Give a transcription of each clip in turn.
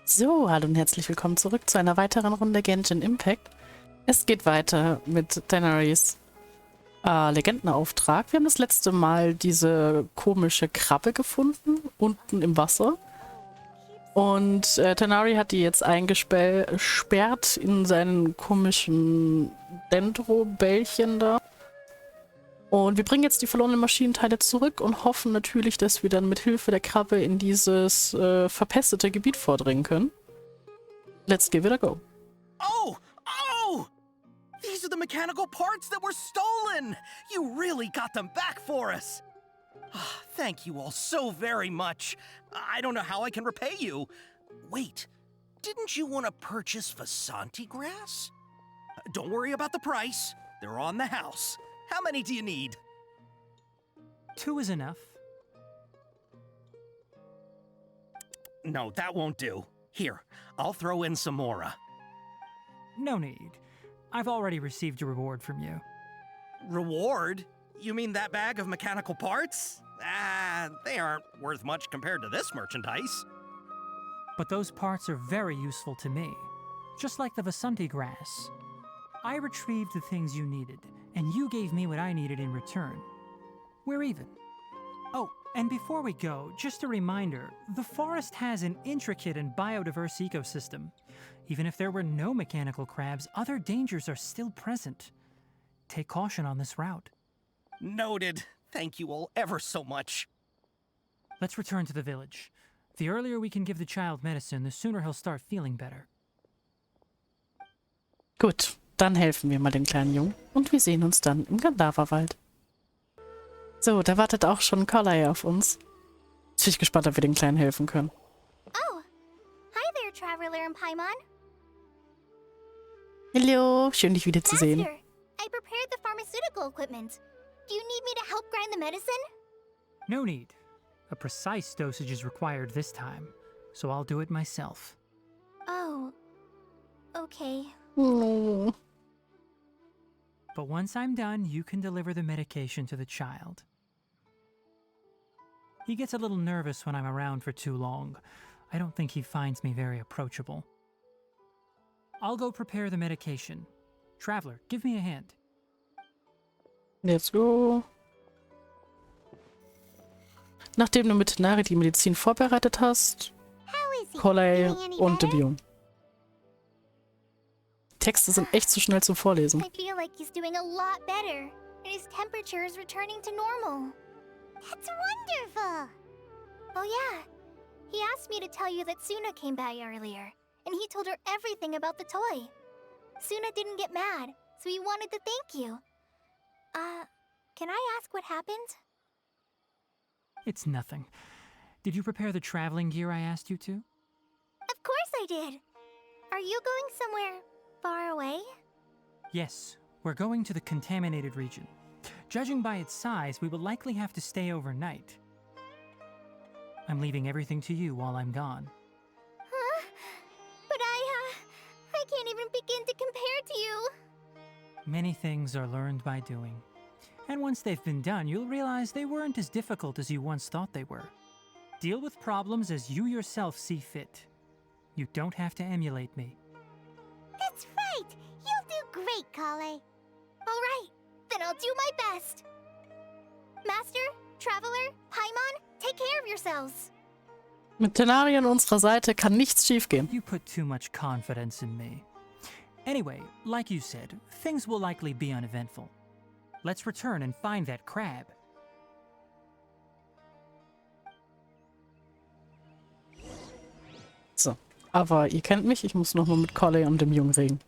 So, hallo und herzlich willkommen zurück zu einer weiteren Runde Genshin Impact. Es geht weiter mit Tighnari's Legendenauftrag. Wir haben das letzte Mal diese komische Krabbe gefunden, unten im Wasser. Und Tighnari hat die jetzt eingesperrt in seinen komischen Dendro-Bällchen da. Und wir bringen jetzt die verlorenen Maschinenteile zurück und hoffen natürlich, dass wir dann mit Hilfe der Krabbe in dieses verpestete Gebiet vordringen können. Let's give it a go. Oh! Oh! These are the mechanical parts that were stolen! You really got them back for us! Thank you all so very much. I don't know how I can repay you. Wait, didn't you want to purchase Vasanti grass? Don't worry about the price. They're on the house. How many do you need? 2 is enough. No, that won't do. Here, I'll throw in some more. No need. I've already received a reward from you. Reward? You mean that bag of mechanical parts? They aren't worth much compared to this merchandise. But those parts are very useful to me. Just like the Vasanti grass. I retrieved the things you needed, and you gave me what I needed in return. We're even. Oh, and before we go, just a reminder, the forest has an intricate and biodiverse ecosystem. Even if there were no mechanical crabs, other dangers are still present. Take caution on this route. Noted. Thank you all ever so much. Let's return to the village. The earlier we can give the child medicine, the sooner he'll start feeling better. Gut, dann helfen wir mal dem kleinen Jungen und wir sehen uns dann im Gandharva-Wald. So, da wartet auch schon Kolai auf uns. Jetzt bin ich gespannt, ob wir den Kleinen helfen können. Oh, hi there, Traveler and Paimon. Hallo, schön dich wiederzusehen. Master, I prepared the pharmaceutical equipment. Do you need me to help grind the medicine? No need. A precise dosage is required this time, so I'll do it myself. Oh, okay. Oh. But once I'm done, you can deliver the medication to the child. He gets a little nervous when I'm around for too long. I don't think he finds me very approachable. I'll go prepare the medication. Traveler, give me a hand. Let's go. Nachdem du mit Tighnari die Medizin vorbereitet hast, How is he? Kolai Doing any und better? Debium. Die Texte sind echt zu schnell zum Vorlesen. I feel like he's doing a lot better, and his temperature is returning to normal. That's wonderful! Oh yeah, he asked me to tell you that Suna came by earlier, and he told her everything about the toy. Suna didn't get mad, so he wanted to thank you. Can I ask what happened? It's nothing. Did you prepare the traveling gear I asked you to? Of course I did! Are you going somewhere far away? Yes, we're going to the contaminated region. Judging by its size, we will likely have to stay overnight. I'm leaving everything to you while I'm gone. Huh? But I can't even begin to compare to you. Many things are learned by doing. And once they've been done, you'll realize they weren't as difficult as you once thought they were. Deal with problems as you yourself see fit. You don't have to emulate me. That's right! You'll do great, Kale. All right, then I'll do my best. Master, Traveler, Paimon, take care of yourselves. Mit Tighnari an unserer Seite kann nichts schiefgehen. You put too much confidence in me. Anyway, like you said, things will likely be uneventful. Let's return and find that crab. So, aber ihr kennt mich, ich muss nochmal mit Kolai und dem Jungen reden.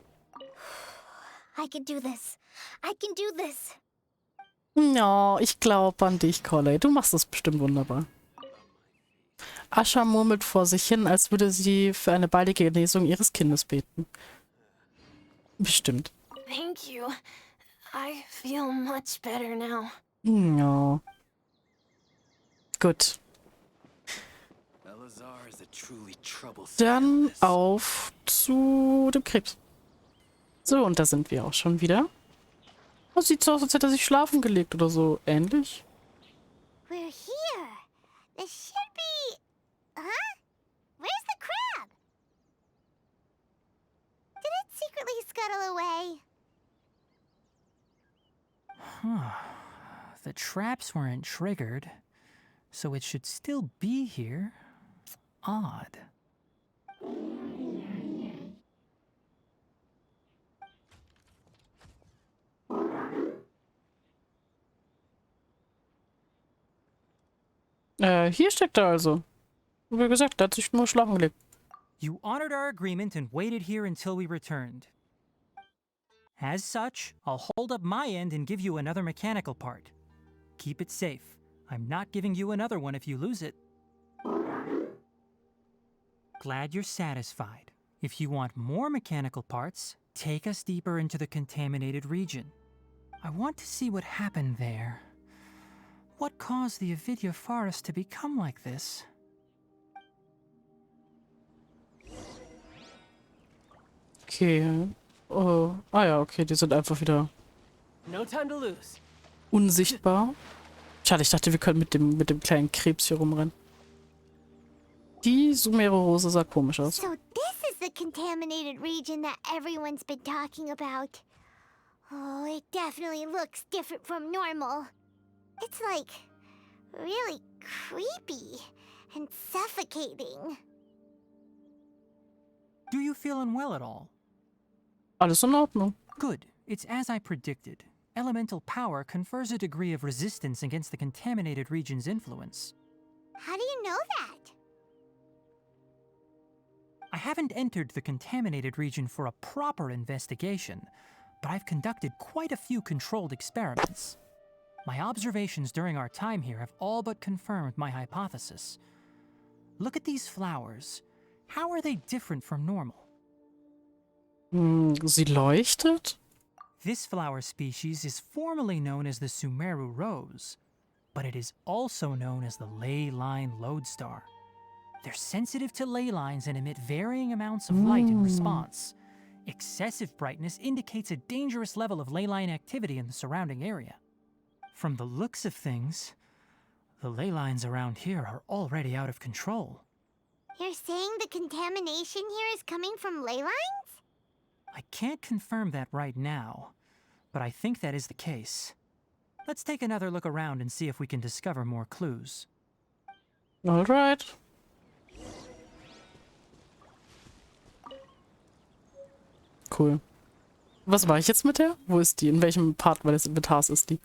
I can do this. I can do this. Ja, ich glaube an dich, Kolai. Du machst das bestimmt wunderbar. Asha murmelt vor sich hin, als würde sie für eine baldige Genesung ihres Kindes beten. Bestimmt. Thank you. I feel much better now. Ja. Gut. Dann auf zu dem Krebs. So, und da sind wir auch schon wieder. Das sieht so aus, als hätte er sich schlafen gelegt oder so. Ähnlich. We're here. This should be... Huh? Where's the crab? scuttle away. Huh. The traps weren't triggered, so it should still be here. Odd. Hier steckt er also. Wie gesagt, der hat sich nur schlafen gelegt. You honored our agreement and waited here until we returned. As such, I'll hold up my end and give you another mechanical part. Keep it safe. I'm not giving you another one if you lose it. Glad you're satisfied. If you want more mechanical parts, take us deeper into the contaminated region. I want to see what happened there. What caused the Avidya forest to become like this? Okay. Oh. Ah ja, okay, die sind einfach wieder No time to lose. unsichtbar. Schade, ich dachte, wir können mit dem kleinen Krebs hier rumrennen. Die Sumeru-Rose sah komisch aus. So this is the contaminated region that everyone's been talking about. Oh, it definitely looks different from normal. It's like really creepy and suffocating. Do you feel unwell at all? Alles in Ordnung. Good. It's as I predicted. Elemental power confers a degree of resistance against the contaminated region's influence. How do you know that? I haven't entered the contaminated region for a proper investigation, but I've conducted quite a few controlled experiments. My observations during our time here have all but confirmed my hypothesis. Look at these flowers. How are they different from normal? Sie leuchtet? This flower species is formally known as the Sumeru rose, but it is also known as the ley line lodestar. They're sensitive to ley lines and emit varying amounts of light in response. Excessive brightness indicates a dangerous level of ley line activity in the surrounding area. From the looks of things, the ley lines around here are already out of control. You're saying the contamination here is coming from ley lines? I can't confirm that right now, but I think that is the case. Let's take another look around and see if we can discover more clues. Alright. Cool. Was war ich jetzt mit der? Wo ist die? In welchem Part meines Inventars ist die?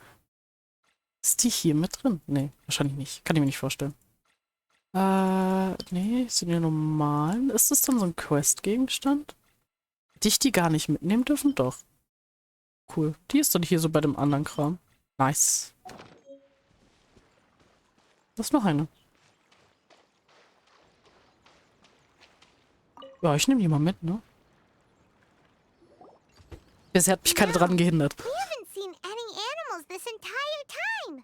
Ist die hier mit drin? Nee, wahrscheinlich nicht. Kann ich mir nicht vorstellen. Nee, sind die normalen? Ist das dann so ein Quest-Gegenstand? Hätte ich die gar nicht mitnehmen dürfen? Doch. Cool. Die ist dann hier so bei dem anderen Kram. Nice. Das ist noch eine. Ja, ich nehme die mal mit, ne? Bisher hat mich keine dran gehindert. We haven't seen any animals this entire time.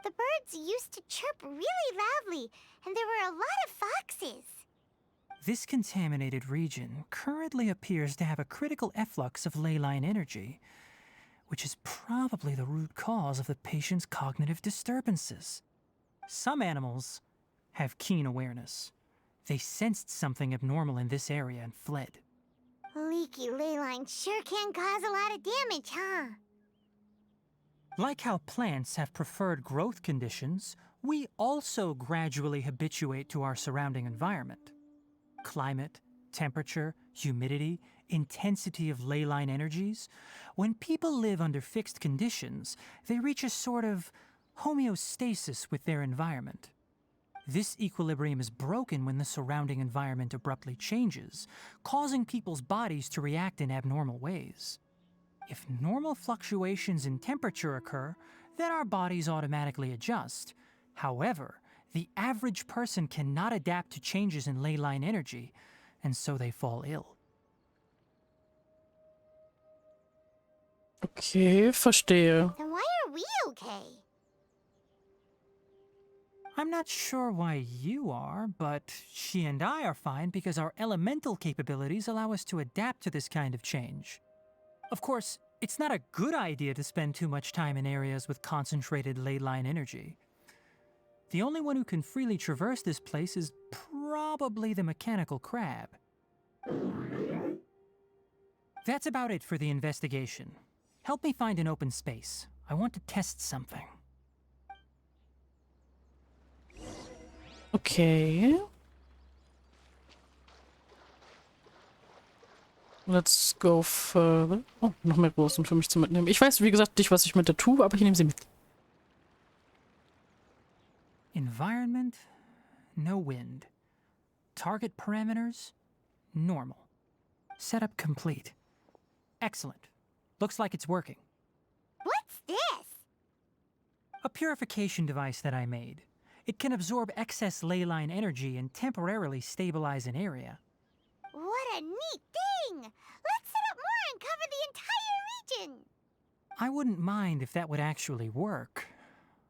The birds used to chirp really loudly, and there were a lot of foxes. This contaminated region currently appears to have a critical efflux of ley line energy, which is probably the root cause of the patient's cognitive disturbances. Some animals have keen awareness. They sensed something abnormal in this area and fled. Leaky ley lines sure can cause a lot of damage, huh? Like how plants have preferred growth conditions, we also gradually habituate to our surrounding environment. Climate, temperature, humidity, intensity of ley line energies. When people live under fixed conditions, they reach a sort of homeostasis with their environment. This equilibrium is broken when the surrounding environment abruptly changes, causing people's bodies to react in abnormal ways. If normal fluctuations in temperature occur, then our bodies automatically adjust. However, the average person cannot adapt to changes in ley line energy, and so they fall ill. Okay, verstehe. Then why are we okay? I'm not sure why you are, but she and I are fine because our elemental capabilities allow us to adapt to this kind of change. Of course, it's not a good idea to spend too much time in areas with concentrated ley line energy. The only one who can freely traverse this place is probably the mechanical crab. That's about it for the investigation. Help me find an open space. I want to test something. Okay. Let's go further. Oh, noch mehr Rosen für mich zu mitnehmen. Ich weiß, wie gesagt, nicht, was ich mit der tue, aber ich nehme sie mit. Environment, no wind. Target parameters, normal. Setup complete. Excellent. Looks like it's working. What's this? A purification device that I made. It can absorb excess ley line energy and temporarily stabilize an area. What a neat thing! Let's set up more and cover the entire region! I wouldn't mind if that would actually work.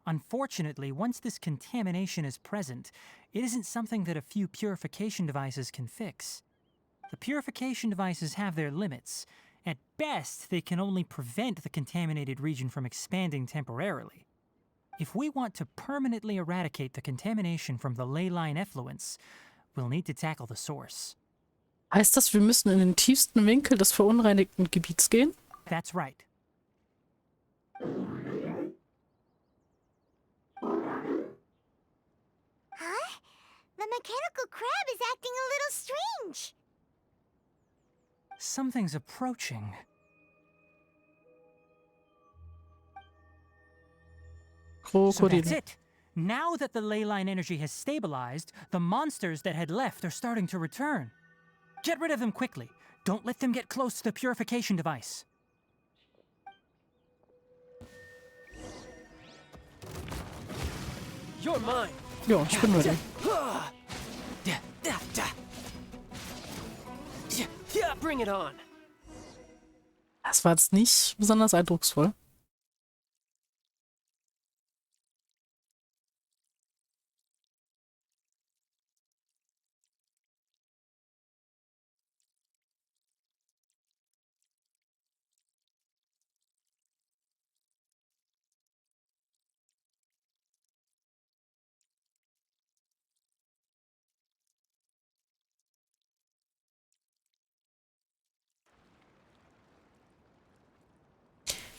Unfortunately, once this contamination is present, it isn't something that a few purification devices can fix. The purification devices have their limits. At best, they can only prevent the contaminated region from expanding temporarily. If we want to permanently eradicate the contamination from the ley line effluents, we'll need to tackle the source. Heißt das, wir müssen in den tiefsten Winkel des verunreinigten Gebiets gehen? That's right. Huh? The mechanical crab is acting a little strange. Something's approaching. So Krokodil. that's it. Now that the ley line energy has stabilized, the monsters that had left are starting to return. Get rid of them quickly. Don't let them get close to the purification device. You're mine. Ja, ich bin ready. Yeah, bring it on. Das war jetzt nicht besonders eindrucksvoll.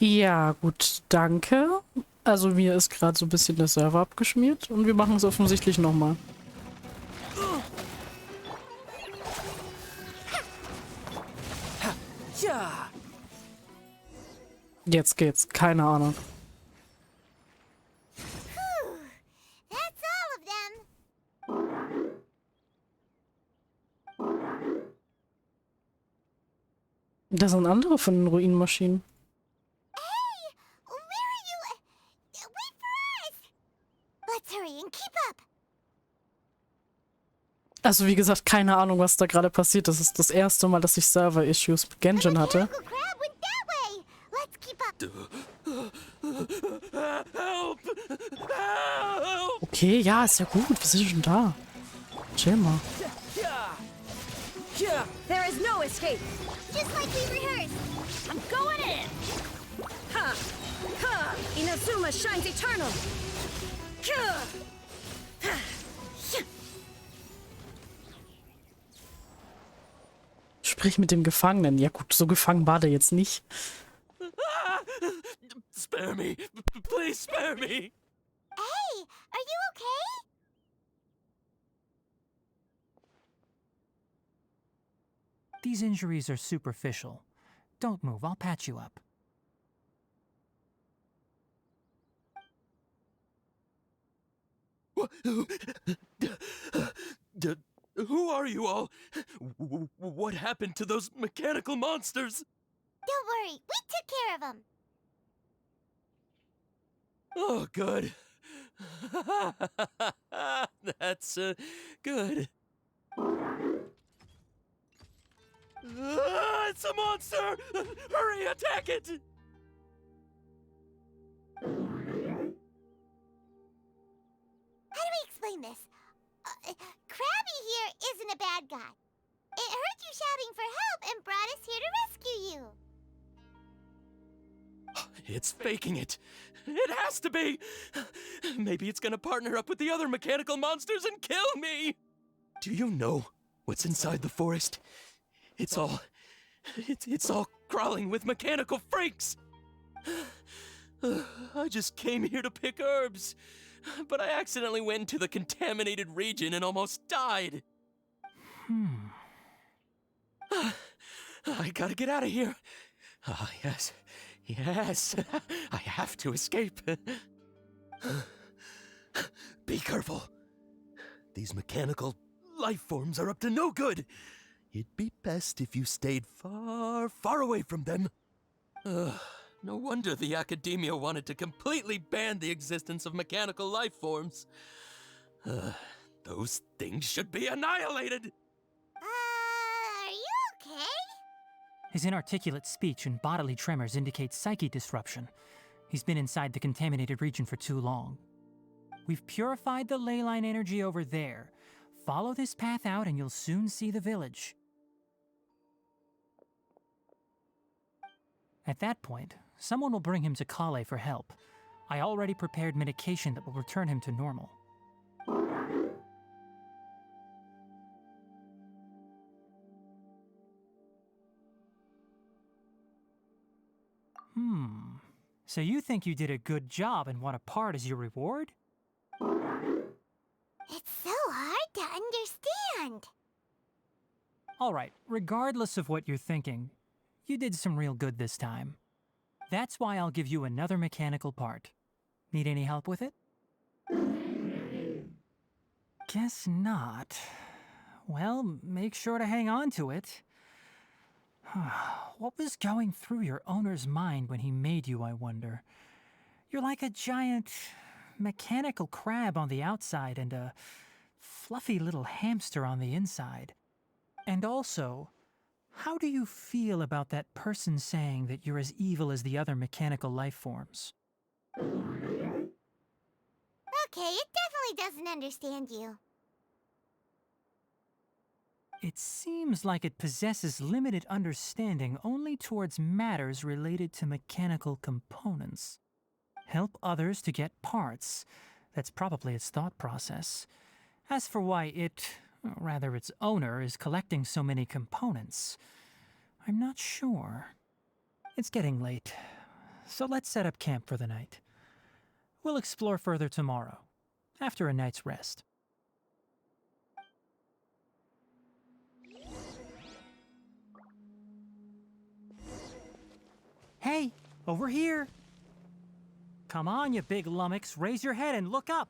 Ja, gut, danke. Also mir ist gerade so ein bisschen der Server abgeschmiert und wir machen es offensichtlich nochmal. Yeah. Jetzt geht's, keine Ahnung. Phew. That's all of them. Das sind andere von den Ruinenmaschinen. Hey! Where are you? Wait for us! Let's hurry and keep up! Also wie gesagt, keine Ahnung, was da gerade passiert. Das ist das erste Mal, dass ich Server-Issues mit Genjin hatte. Mechanical crab went that way! Let's keep up! Help! Help! Okay, ja, ist ja gut. Wir sind schon da. Chill mal. Yeah. Yeah. There is no escape. Just like we rehearsed! I'm going in. Ha! Ha! Inazuma shines eternal. Kuh! Sprich mit dem Gefangenen. Ja gut, so gefangen war der jetzt nicht. Spare me. Please spare me. Hey! Are you okay? These injuries are superficial. Don't move, I'll patch you up. Who are you all? What happened to those mechanical monsters? Don't worry, we took care of them. Oh, good. That's good. It's a monster! Hurry, attack it! How do we explain this? Krabby here isn't a bad guy. It heard you shouting for help and brought us here to rescue you. It's faking it. It has to be. Maybe it's gonna partner up with the other mechanical monsters and kill me. Do you know what's inside the forest? It's all It's all crawling with mechanical freaks! I just came here to pick herbs, but I accidentally went into the contaminated region and almost died. I gotta get out of here. Ah, yes. Yes. I have to escape. Be careful. These mechanical life forms are up to no good. It'd be best if you stayed far, far away from them. No wonder the academia wanted to completely ban the existence of mechanical life forms. Those things should be annihilated! Are you okay? His inarticulate speech and bodily tremors indicate psyche disruption. He's been inside the contaminated region for too long. We've purified the ley line energy over there. Follow this path out and you'll soon see the village. At that point, someone will bring him to Kale for help. I already prepared medication that will return him to normal. So you think you did a good job and want a part as your reward? It's so hard to understand. Alright, regardless of what you're thinking, you did some real good this time. That's why I'll give you another mechanical part. Need any help with it? Guess not. Well, make sure to hang on to it. What was going through your owner's mind when he made you, I wonder? You're like a giant mechanical crab on the outside and a fluffy little hamster on the inside. And also, how do you feel about that person saying that you're as evil as the other mechanical life forms? Okay, it definitely doesn't understand you. It seems like it possesses limited understanding only towards matters related to mechanical components. Help others to get parts. That's probably its thought process. As for why its owner, is collecting so many components, I'm not sure. It's getting late, so let's set up camp for the night. We'll explore further tomorrow, after a night's rest. Hey, over here! Come on, you big lummox, raise your head and look up!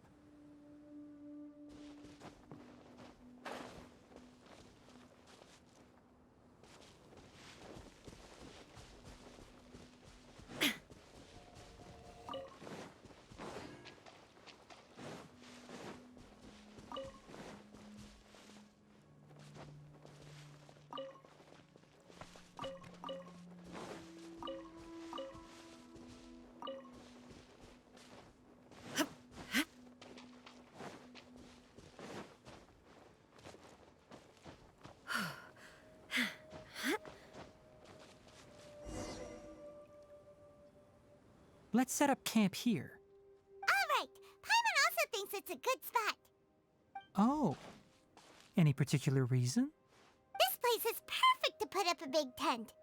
Let's set up camp here. Alright, Paimon also thinks it's a good spot. Oh. Any particular reason? This place is perfect to put up a big tent.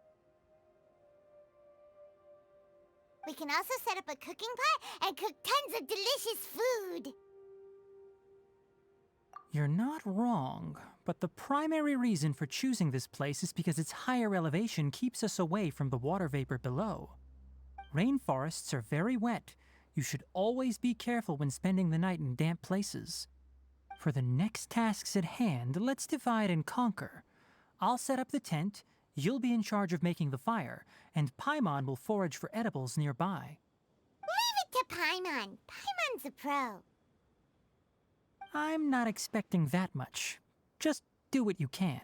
We can also set up a cooking pot and cook tons of delicious food. You're not wrong, but the primary reason for choosing this place is because its higher elevation keeps us away from the water vapor below. Rainforests are very wet. You should always be careful when spending the night in damp places. For the next tasks at hand, let's divide and conquer. I'll set up the tent, you'll be in charge of making the fire, and Paimon will forage for edibles nearby. Leave it to Paimon. Paimon's a pro. I'm not expecting that much. Just do what you can.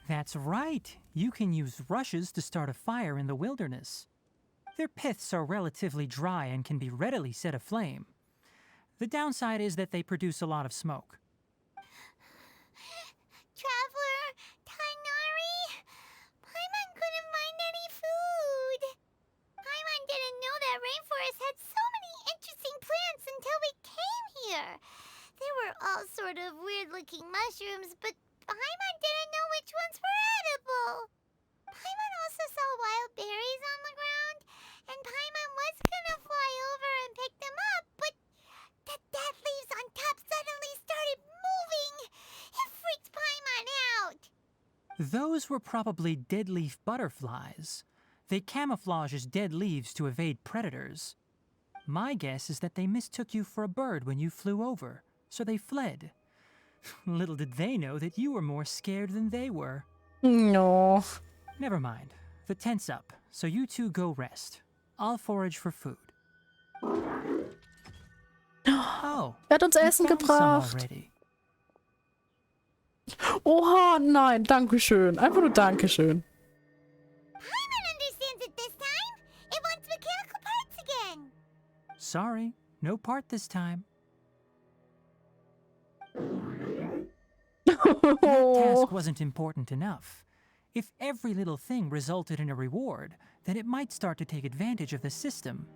That's right. You can use rushes to start a fire in the wilderness. Their piths are relatively dry and can be readily set aflame. The downside is that they produce a lot of smoke. Traveler, Tighnari, Paimon couldn't find any food. Paimon didn't know that rainforest had so many interesting plants until we came here. There were all sort of weird-looking mushrooms, but Paimon didn't know which ones were edible. Paimon also saw wild berries on the ground, and Paimon was gonna fly over and pick them up, but the dead leaves on top suddenly started moving. It freaked Paimon out. Those were probably dead leaf butterflies. They camouflage as dead leaves to evade predators. My guess is that they mistook you for a bird when you flew over, so they fled. Little did they know that you were more scared than they were. No. Never mind. The tent's up, so you two go rest. I'll forage for food. Oh, Er hat uns you Essen found some gebracht. already. Oha, nein, Dankeschön. Einfach nur Dankeschön. Paimon understands it this time. It wants mechanical parts again. Sorry, no part this time. That task wasn't important enough. If every little thing resulted in a reward, then it might start to take advantage of the system.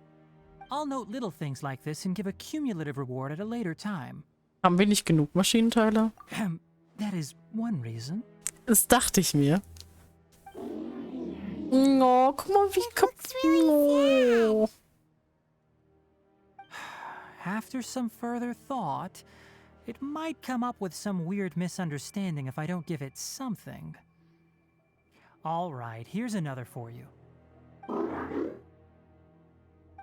I'll note little things like this and give a cumulative reward at a later time. Haben wir nicht genug Maschinenteile? That is one reason. Das dachte ich mir. Oh, guck mal, wie kaputt. After some further thought, it might come up with some weird misunderstanding if I don't give it something. All right, here's another for you.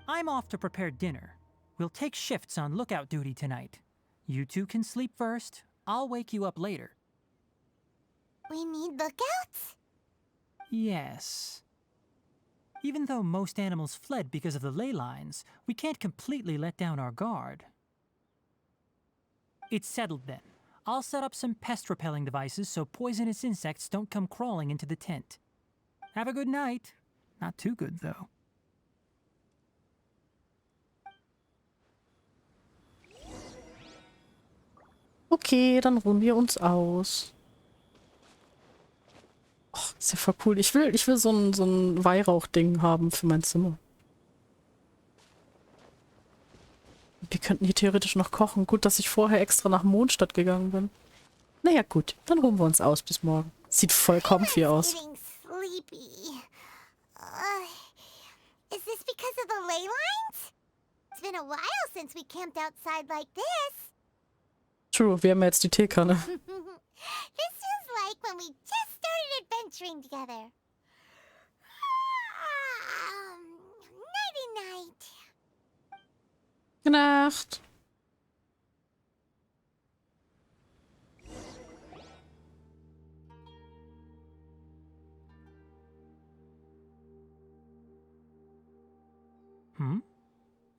I'm off to prepare dinner. We'll take shifts on lookout duty tonight. You two can sleep first. I'll wake you up later. We need lookouts? Yes. Even though most animals fled because of the ley lines, we can't completely let down our guard. It's settled then. I'll set up some pest-repelling devices so poisonous insects don't come crawling into the tent. Have a good night. Not too good, though. Okay, dann ruhen wir uns aus. Oh, ist ja voll cool. Ich will so ein Weihrauchding haben für mein Zimmer. Wir könnten hier theoretisch noch kochen. Gut, dass ich vorher extra nach Mondstadt gegangen bin. Naja, gut. Dann ruhen wir uns aus bis morgen. Sieht voll comfy aus. Getting sleepy. Is this because of the ley lines? It's been a while since we camped outside like this. True, wir haben ja jetzt die Teekanne. This is like when we just started adventuring together. Nighty-night. Gute Nacht.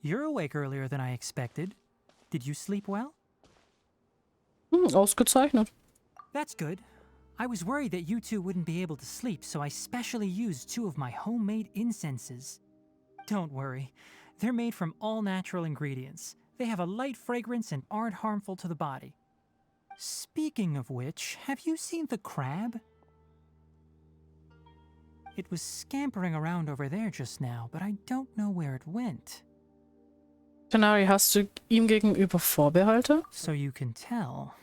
You're awake earlier than I expected. Did you sleep well? Ausgezeichnet. That's good. I was worried that you two wouldn't be able to sleep, so I specially used 2 of my homemade incenses. Don't worry. They're made from all natural ingredients. They have a light fragrance and aren't harmful to the body. Speaking of which, have you seen the crab? It was scampering around over there just now, but I don't know where it went. Tighnari, hast du ihm gegenüber Vorbehalte? So you can tell.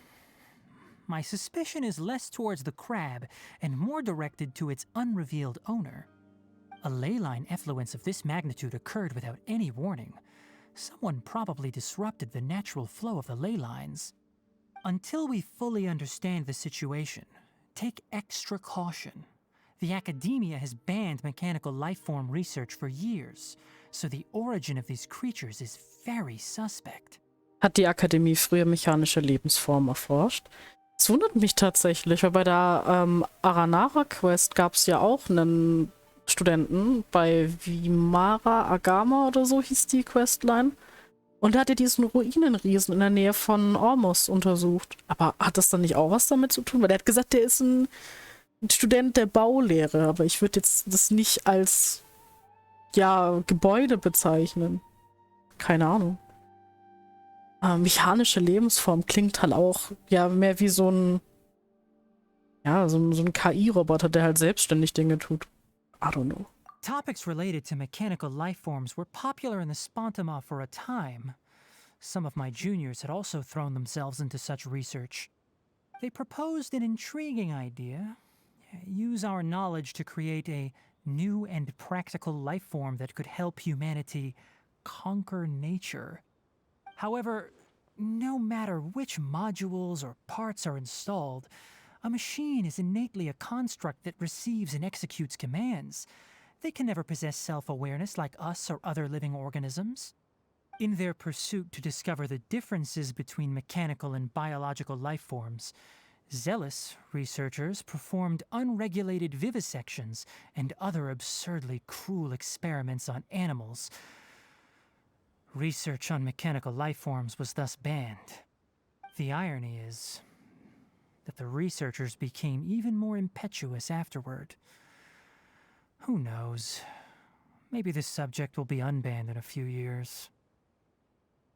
My suspicion is less towards the crab and more directed to its unrevealed owner. A ley line effluence of this magnitude occurred without any warning. Someone probably disrupted the natural flow of the ley lines. Until we fully understand the situation, take extra caution. The academia has banned mechanical lifeform research for years, so the origin of these creatures is very suspect. Hat die Akademie früher mechanische Lebensformen erforscht? Das wundert mich tatsächlich, weil bei der Aranara-Quest gab es ja auch einen Studenten bei Vimara Agama oder so hieß die Questline. Und der hat ja diesen Ruinenriesen in der Nähe von Ormos untersucht. Aber hat das dann nicht auch was damit zu tun? Weil der hat gesagt, der ist ein Student der Baulehre, aber ich würde jetzt das nicht als ja, Gebäude bezeichnen. Keine Ahnung. Mechanische Lebensform klingt halt auch ja mehr wie so ein KI-Roboter, der halt selbstständig Dinge tut. I don't know. Topics related to mechanical lifeforms were popular in the Spontima for a time, Some of my juniors had also thrown themselves into such research. They proposed an intriguing idea. Use our knowledge to create a new and practical life form that could help humanity conquer nature. However, no matter which modules or parts are installed, a machine is innately a construct that receives and executes commands. They can never possess self-awareness like us or other living organisms. In their pursuit to discover the differences between mechanical and biological life forms, zealous researchers performed unregulated vivisections and other absurdly cruel experiments on animals. Research on mechanical life forms was thus banned. The irony is that the researchers became even more impetuous afterward. Who knows? Maybe this subject will be unbanned in a few years.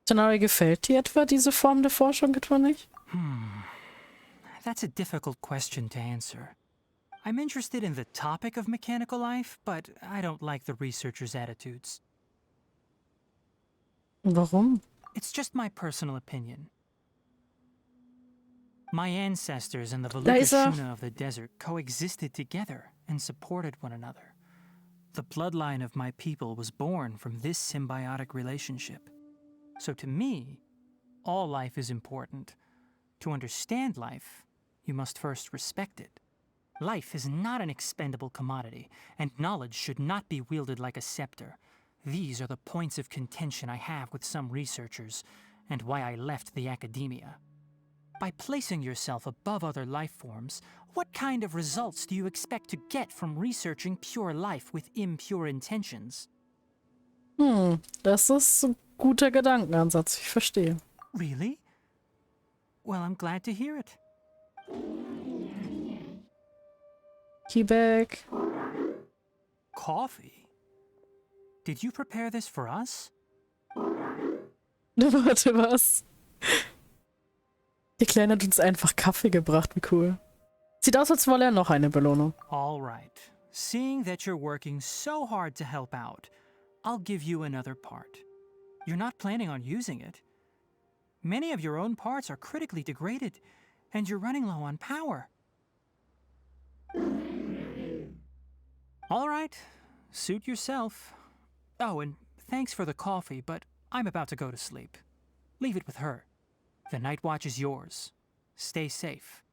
Tighnari, gefällt dir etwa diese Form der Forschung etwa nicht? That's a difficult question to answer. I'm interested in the topic of mechanical life, but I don't like the researchers' attitudes. Warum? It's just my personal opinion. My ancestors and the Da ist er. Shuna of the desert coexisted together and supported one another. The bloodline of my people was born from this symbiotic relationship. So to me, all life is important. To understand life, you must first respect it. Life is not an expendable commodity, and knowledge should not be wielded like a scepter. These are the points of contention I have with some researchers, and why I left the academia. By placing yourself above other life forms, what kind of results do you expect to get from researching pure life with impure intentions? Das ist ein guter Gedankenansatz, ich verstehe. Really? Well, I'm glad to hear it. Keyback. Coffee? Did you prepare this for us? Warte, was? Die Kleine hat uns einfach Kaffee gebracht, wie cool. Sieht aus, als wolle er noch eine Belohnung. All right. Seeing that you're working so hard to help out, I'll give you another part. You're not planning on using it. Many of your own parts are critically degraded, and you're running low on power. All right. Suit yourself. Oh, and thanks for the coffee, but I'm about to go to sleep. Leave it with her. The night watch is yours. Stay safe.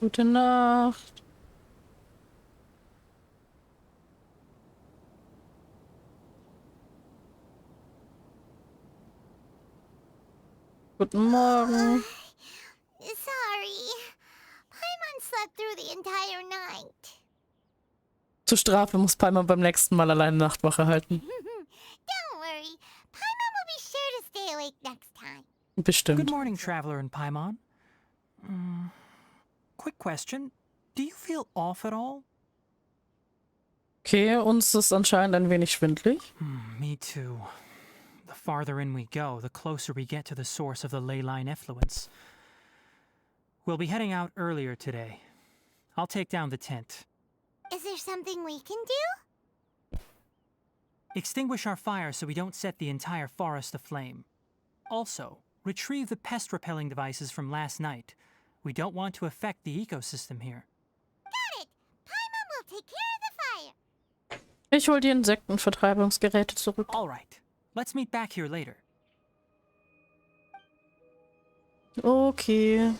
Gute Nacht. Guten Morgen. Sorry. Paimon slept through the entire night. Zur Strafe muss Paimon beim nächsten Mal alleine Nachtwache halten. Don't worry. Paimon will be sure to stay awake next time. Bestimmt. Good morning, Traveler and Paimon. Quick question. Do you feel off at all? Okay, uns ist anscheinend ein wenig schwindlig. Me too. The farther in we go, the closer we get to the source of the ley line effluence. We'll be heading out earlier today. I'll take down the tent. Is there something we can do? Extinguish our fire so we don't set the entire forest aflame. Also, retrieve the pest-repelling devices from last night. We don't want to affect the ecosystem here. Got it. Paimon will take care of the fire. Ich hol die Insektenvertreibungsgeräte zurück. All right. Let's meet back here later. Okay.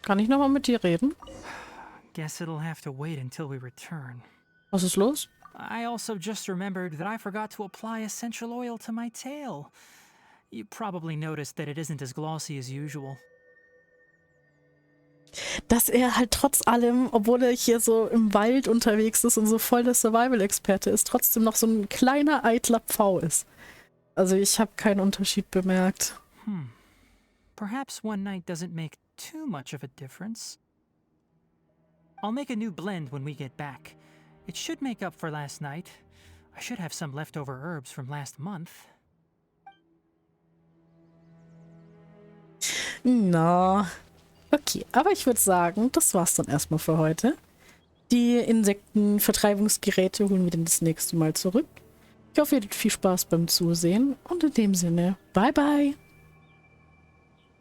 Kann ich nochmal mit dir reden? Guess it'll have to wait until we return. Was ist los? I also just remembered that I forgot to apply essential oil to my tail. You probably noticed that it isn't as glossy as usual. Dass er halt trotz allem, obwohl er hier so im Wald unterwegs ist und so voll der Survival-Experte ist, trotzdem noch so ein kleiner eitler Pfau ist. Also ich habe keinen Unterschied bemerkt. Perhaps one night doesn't make too much of a difference. I'll make a new blend when we get back. It should make up for last night. I should have some leftover herbs from last month. Na, okay. Aber ich würde sagen, das war's dann erstmal für heute. Die Insektenvertreibungsgeräte holen wir dann das nächste Mal zurück. Ich hoffe, ihr hattet viel Spaß beim Zusehen und in dem Sinne, bye bye!